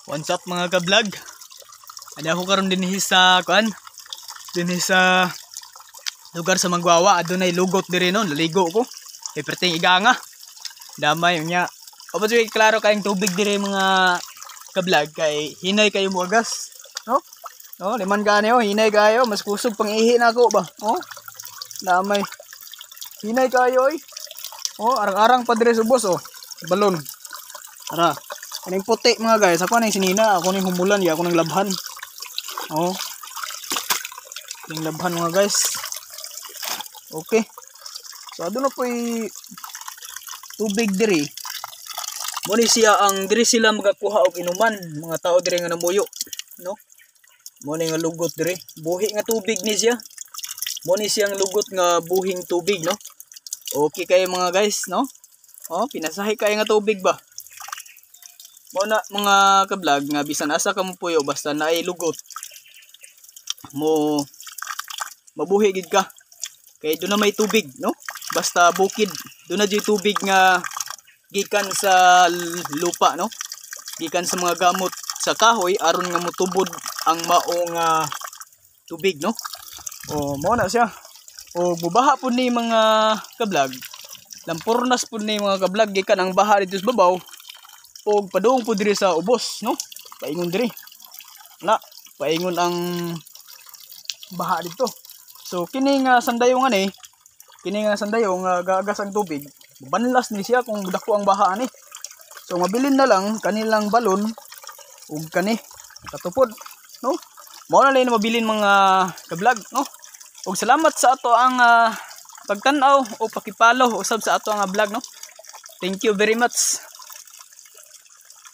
What's up mga ka-vlog? Ano ako karon dinhi sa sa lugar sa Mangwawa. Adunay lugot diri no, naligo ko. Perting iganga. Damay nya. Opo sige klaro kayong tubig diri mga ka-vlog kay hinay kayo mo agas, no? No, liman gani oh, hinay kayo, mas kusog pang ihi na ako ba. Oh. Damay. Hinay kayo oy. Oh, arang-arang pa diri subos oh. Balon. Ara. Kaning puti mga guys, ako nang sinina, ako nang humulan, ako nang labhan. Oh. Yung labhan mga guys. Okay. So adto na po tubig diri. Mo ni siya ang diri sila magakuha og inuman, mga tao diri nga namuyo, no? Mo ni nga lugot diri, buhi nga tubig ni siya. Mo ni siyang lugot nga buhing tubig, no? Okay kayo mga guys, no? Oh, pinasahi kayo nga tubig ba? Mo na mga ka-vlog nga bisan asa ka mo puyo basta naay lugot mo mabuhi gid ka kay do na may tubig, no? Basta bukid do na jud tubig nga gikan sa lupa, no? Gikan sa mga gamot sa kahoy aron nga motubod ang maong tubig, no? O mo na siya. O bubaha pud ni mga ka-vlog. Lampurnas pud ni mga ka-vlog gikan ang baha dito sa babaw. O padung po diri sa ubos, no? Paingon diri. Na, paingon ang baha dito. So kini nga sandayong ani, kini nga sandayong gagas ang tubig. Banlas ni siya kung dako ang baha ani. So mabilin na lang kanilang balon ug kani katupod, no? Mao na lang mabilin mga ka-vlog, no? Ug salamat sa ato ang pagtan-aw o pakipalo usab sa ato ang vlog, no? Thank you very much.